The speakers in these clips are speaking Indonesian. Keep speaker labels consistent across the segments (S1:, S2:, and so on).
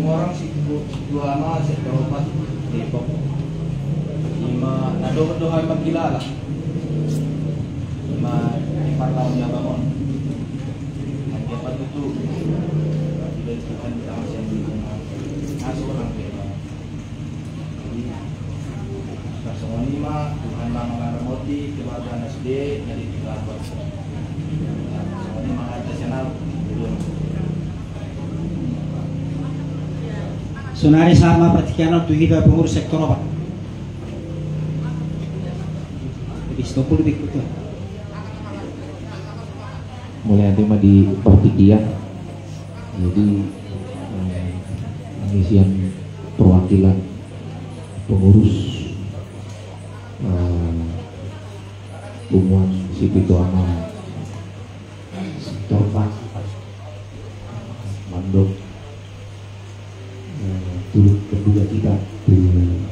S1: semua orang si dua ama si Eropa Depok lima doha pagkilala lima parlaw niya bangon ang dapat itu tidak Tuhan kita masih yang masuk orang kita semua lima Tuhan mengaramoti keluarga SD jadi keluarga semua lima nasional belum.
S2: Sonari sama Pratikiano tu hidup pengurus sektor apa? Lebih stopul lebih kuat.
S3: Mulai nanti mah di Pratikian, jadi pengisian perwakilan pengurus Bumuan Sipito Amal sektor Pak Mandok turut kedua kita dengan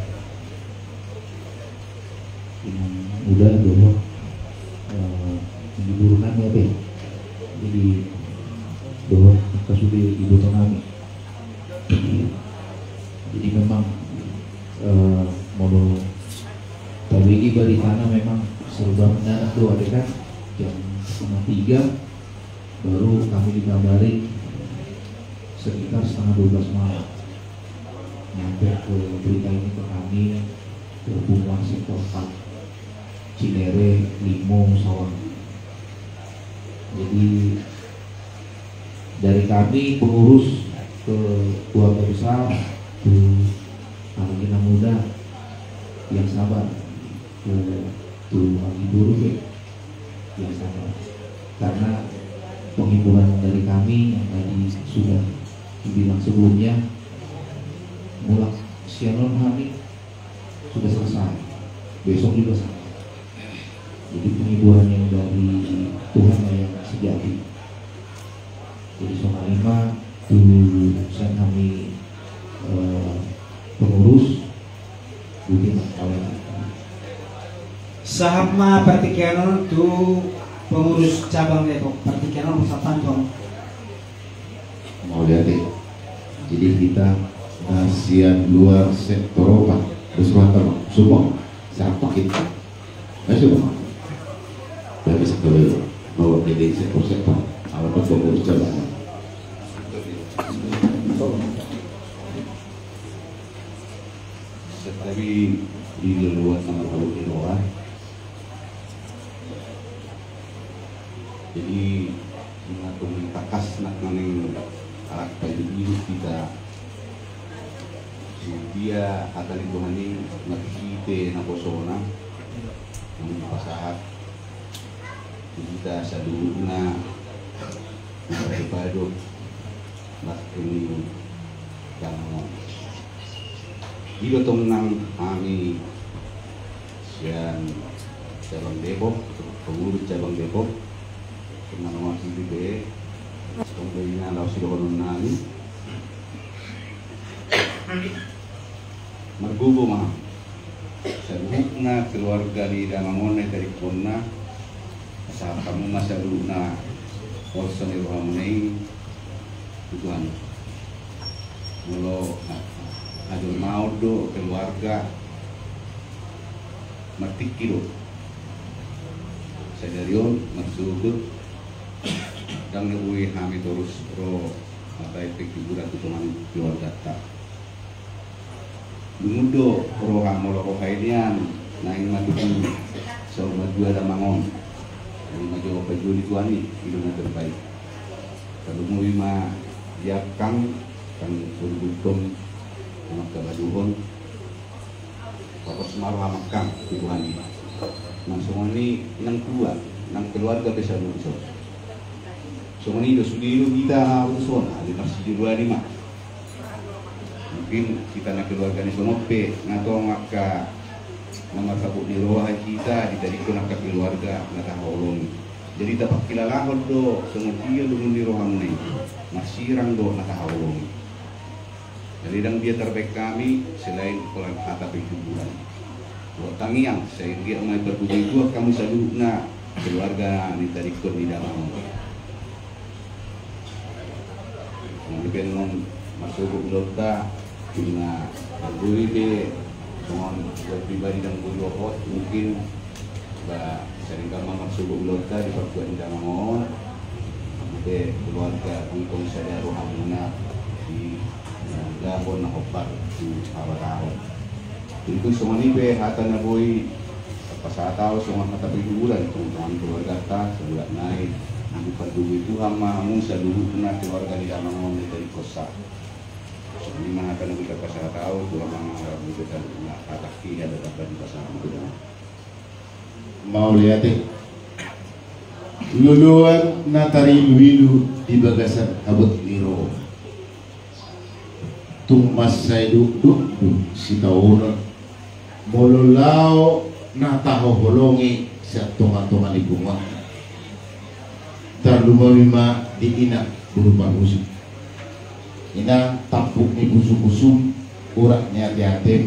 S3: muda bahwa di burunan ya Pak, jadi bahwa kita sudah ibu kami, jadi memang mau bagi balik tanah memang serba mendarat tuh ada kan jam 2:30 baru kami dikabari sekitar 11:30 malam nyampe ke berita ini ke kami ke Bumuan sektor 4 Cinere, Limo, Sawang. Jadi dari kami pengurus ke keluarga besar ke anak muda yang sabar ke lagi buruk yang sabar karena penghiburan dari kami yang tadi sudah dibilang sebelumnya mulak siaran hari sudah selesai, besok juga sama. Jadi penghiburan yang dari Tuhan yang sejati. Jadi Soma 5 dulu saya kami pengurus mungkin awal
S2: Sama Pratikiano tu pengurus cabang Depok. Pratikiano Pusatan dong.
S4: Mau lihat deh. Jadi kita nasian luar sektor apa? Bersuara semua. Siapa kita? Ayo semua. Dari sektor bawa jadi sektor awal pengurus cabang. Tetapi di luar sama kalau di luar. Jadi mengatur takas nak maning alat baju hidup kita dia akan lingkungan ini nakikite na posona ng pasahat kita sa dulo na pado nak ini kang ilotong ng ami siyan Cabang Depok pengurus Cabang Depok dengan nomor CBB kemudian lalu sudah kononali margubo mah sabukna keluarga di Damamone dari Kona saat kamu masa luna Orson Ibrahim Tuhan mulo adul mau do keluarga matikiro sadarion maksud dan lebih kami terus pro mata efek hiburan tujuan jual data dumudo pro kamolo kokainian naing madukan sama dua damangon yang maju apa juli tuani hidupnya terbaik kalau mau lima yakang kan berbukom sama kebaduhon papa semarang makang tuani langsung ini nang dua nang keluarga besar muncul. So manido sudido kita uson di masjid 25. Mungkin kita nak keluarga ni sonope ngato maka nama sabuk di roh kita di dari nak keluarga ngata holong. Jadi dapat kilalahon do semua dia dulu di roh ni. Masirang do ngata holong. Jadi dan dia terbaik kami selain kolam kata hiburan. Buat tangiang saya dia mai berbudi dua kamu saduna keluarga ni dari di dalam. Dengan masuk lota na buri de semua pribadi dan buruh mungkin ba sering kama masuk lota di perkuan Damangon de keluarga kung sadya rohamuna di Gabon na opat di Abarao. Jadi semua ni be hata na boy pasataw semua mata bulan teman keluarga ta sebulan naik di perduwi itu sama musa dulu na keluarga di Damangon dari kosa. Ini mana kan kita pasataw dua mga kita na ataki ada dapat di pasaran kita.
S5: Mau lihat luluan natari wilu di bagasan abot liro tung masay duk si taon mololao nataho holongi sa tunga-tunga ni bunga tarlumawima di ina berupa busuk ina tapuk ni busuk-busuk urak ni hati-hati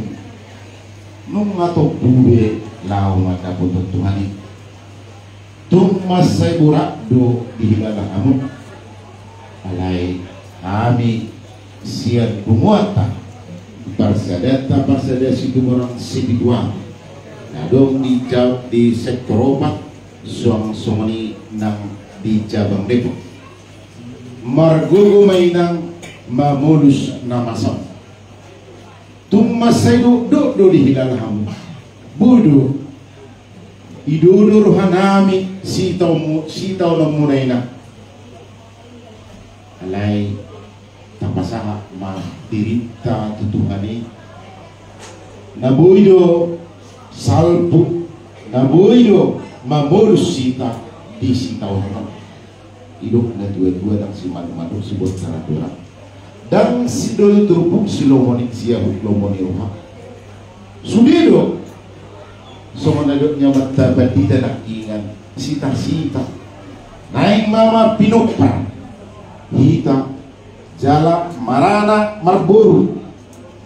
S5: nung ngatok bube lao mata putot Tuhani tung masay burak do dihilala kamu alay kami siyan bumuata parsada situ orang sibidwang nadong di sektor opat suang-suangani nang di Cabang Depok margugo may nang mamulus na masam tung masay do dihilala kamu budo iduduro hanami sitaw na munay na alay tapasaha madirita tutuhani nabuido salpo nabuido mamulus sita di sitaw na idok na dua-dua ng si manu-manu si bot karadura dan si dolo turupong si lomonik siya lomoni ruha sudido so manadotnya mata bandita nak ingat sita-sita naik mama pinukpan hita jala marana marburu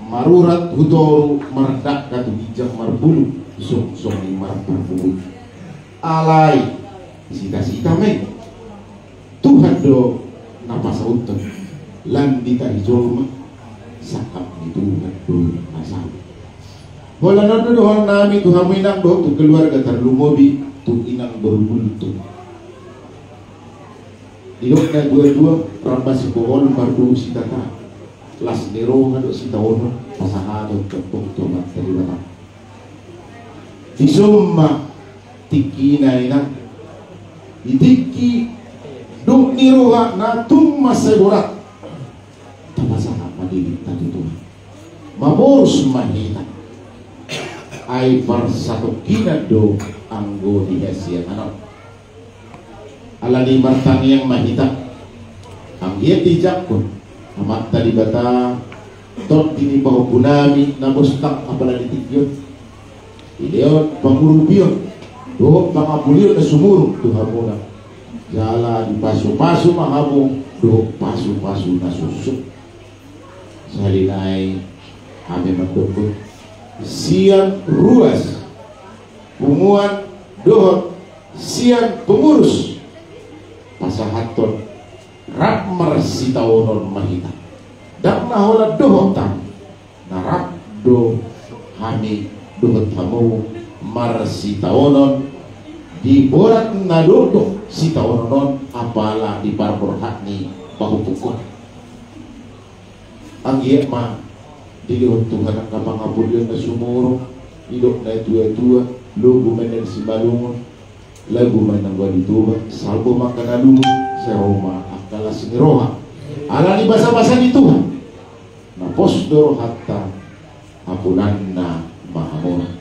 S5: marurat hutoru mardak katu bijak marbulu song ni marbulu alai sita-sita me Tuhan do napas untun landita hijolma sakap ni Tuhan do nasab wala na doon namin tu haminang doon tu keluarga terlumobi tu inang berbulu tu ilok na dua-dua rambas si pohon mardu si tata las nero nga do si taon pasahado tepuk tomat dari mana isumma tiki na ina itiki do niro na tumma segurat tapasaha madili tatu tu mabors mahita ay satu kinado anggo di Asia anak alani martang yang mahita ang iya tijak ko amat tadi bata tot ini bahu punami na bustak apala di tigyon ideon pangurubyo doh pangapulyo na sumurong tuhamuna jala di pasu-pasu mahamu doh pasu-pasu na susuk salinay kami mendukung siang ruas pumuan dohot siang pengurus pasahaton rap mersitawonon mahita dak nahola dohotan narap do hami dohot hamu marsitawonon di borat nadodo sitawonon apala di barbor hakni bahu pukul anggiat mah dilihat Tuhan ang kapangapulian na sumuro ilok na tua-tua logo man na si balungon lagu man ng walituba salbo makanalungon sa Roma akala siniroha ala ni basa-basa ni Tuhan na posdoro hatta apulan na mahamora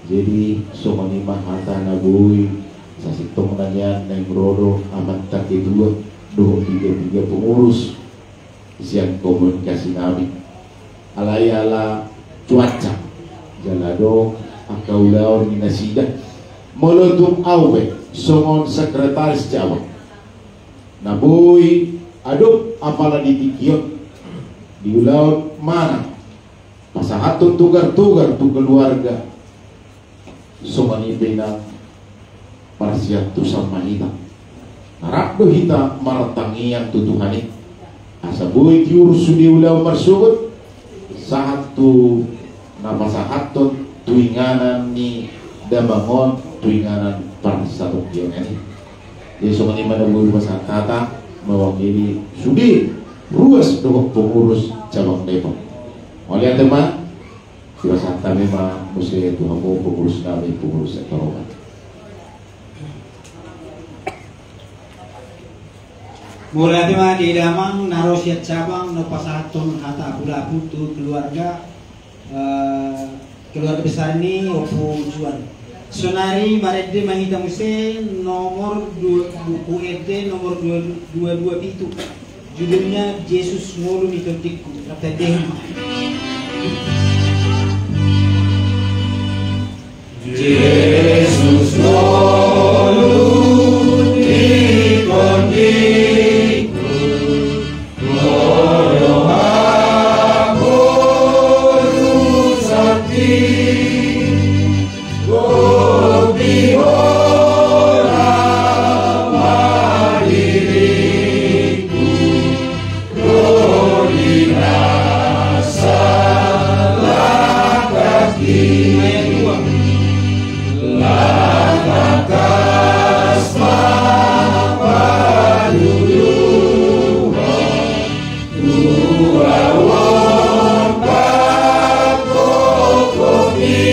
S5: jadi somanima hatta na buhay sa sitong na yan na imrodo amat takidua do tiga pengurus siang komunikasi nabi alayala cuaca jalado akaulaor ni nasida molotum awe songon sekretaris Jawa naboy aduk apala ditikiyot di ulaut mana pasahatun tugar-tugar tu keluarga somani benang parsiat tu sama hita harap do hita maratangian tutuhani asa boy kiurus sudi ulau marsubut satu napasahaton tuinganan ni dabangon tuinganan para satu kion ini. Jadi sumani mana boy pasakata mewakili sudi ruas doh pengurus cabang Depok. Oleh teman, biasa kami mah mesti itu hamu pengurus kami pengurus sektor obat.
S2: Mulai tema di damang narosiat cabang no pasaton kata pula putu keluarga keluarga besar ini opo jual. Sonari barede mangita muse nomor 2 buku ED nomor 22 itu judulnya Yesus ngulu mitotikku kata deh.
S1: Yesus ngulu mitotikku koyo aku rusati gobi ora madiriku roli rasa lakaki lakakas mapadulu duawon pakokopi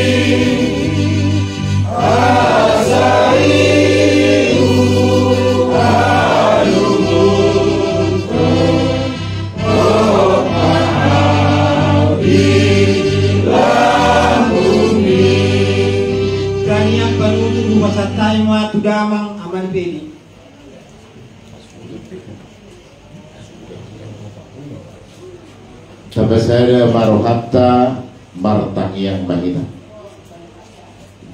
S2: Damang aman bedi.
S5: Sampai saya marohatta martang yang bahina.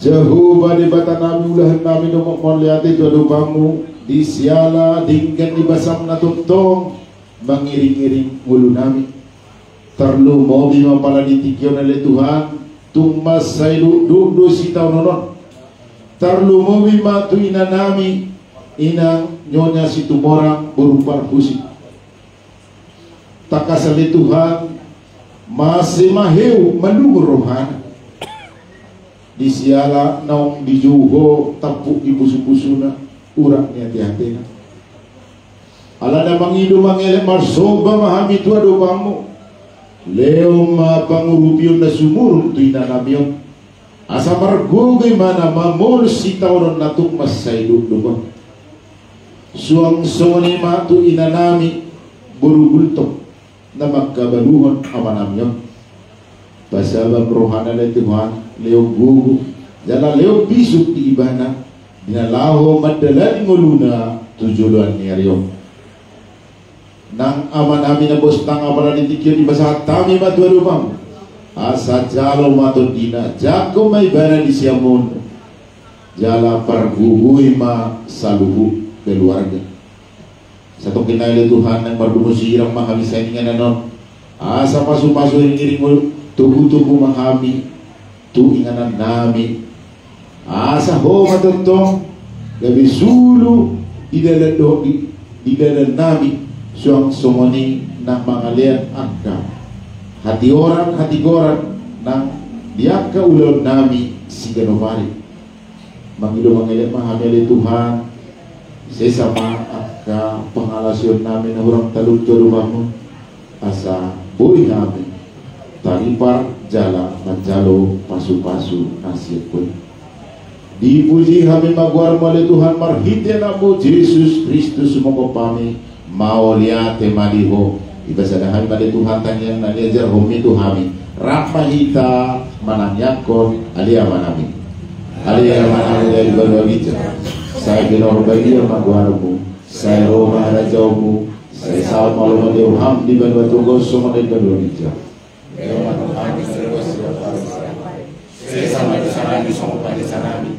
S5: Jauh badi bata nami ulahan nami nomok moliati jodoh kamu di siala dingkan di basam natutong mengiring-iring ulu nami. Terlu mobi mapala ditikyon oleh Tuhan tumas sailu duduk si tahun nonon. Terlu mobi matu ina nami inang nyonya si tumorang berupar pusing. Takasali Tuhan masih maheu menunggu rohana di siala naung di juho tapuk di busu-busuna urak ni hati-hatina ala na mangido mangelek marsoba mahami tua domamu leo ma pangurupion na sumurong tuina namion asa margugay mana mamol si tauron natuk masaydo doba suang soni matu inanami burugultok na magkabaluhon amanamyon pasabab rohana na Tuhan leo gugu jala leo bisuk di ibana dinalaho madalan nguluna tujuan niaryo nang amanami na bostang apala ditikyo di basa tami matua rumam asa jalo mato dina jako may bana di siamon jala parguhui ma saluhu keluarga satu kinai Tuhan yang berdumusirang mahamisay nga nanon asa pasu-pasu iring mo tugu-tugu mahami tuinganan nami asa ho matotong gabi sulu idalan nami suang sumoni na mga lian agda hati orang nang diaka ulon nami si Ganovali mangido mangilit mahami Tuhan sesama ka pangalasyon namin na hurang talog-talog mo asa buhay namin taripar jala manjalo pasu-pasu nasib ko dipuji kami magwar mali Tuhan marhite na mo Jesus Kristus mo pami mauliate maliho ibasadahan mali Tuhan tanyan na niajar homi Tuhami rapahita mananyakon alia manami dari berwajib saya ginorbagia magwarmu saya roha rajaumu saya salam malu madeu ham di banua tunggu semua di banua hijau saya sama di sana di semua di sana di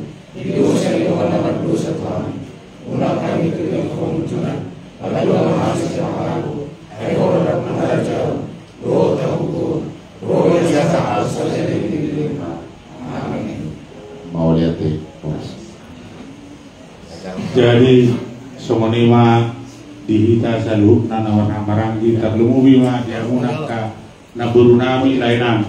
S5: dosa di mana dosa Tuhan ulang kami ke dalam kemunculan lalu masih sama aku ayo orang mengajar doa tahu doa yang biasa saja di amin mau lihat
S6: jadi semenima dihita salu nanawan amarangi taglumubi ma dia munaka na buru nami lainam.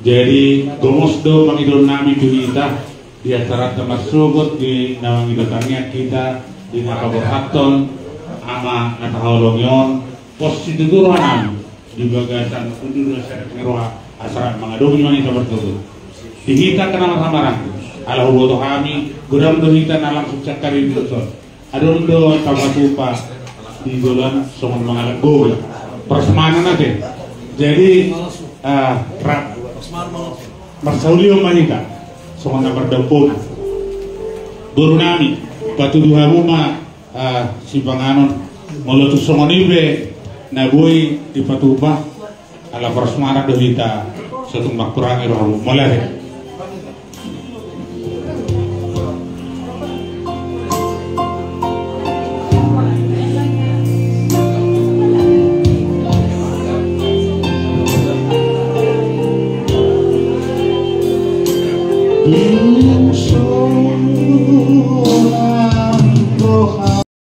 S6: Jadi gomosdo mangidol nami dihita di antara tempat sugut di nawangidol tangnya kita di nakaborhaton ama nataholongyon posisi turunan di bagasan kudu dosa ngeroha asal mengadungi wanita bertutur dihita kenal samaran ala huboto kami gudam dohita nalang subcakari doson adon do tamatupa di dolan songon mengalak gol persemanan aja jadi rap marsaulio manika songon namar dampun guru nami batu dua rumah si panganon molotus songon ibe nabui di patupa ala persmana dohita setung makurangi roh molare
S5: Deus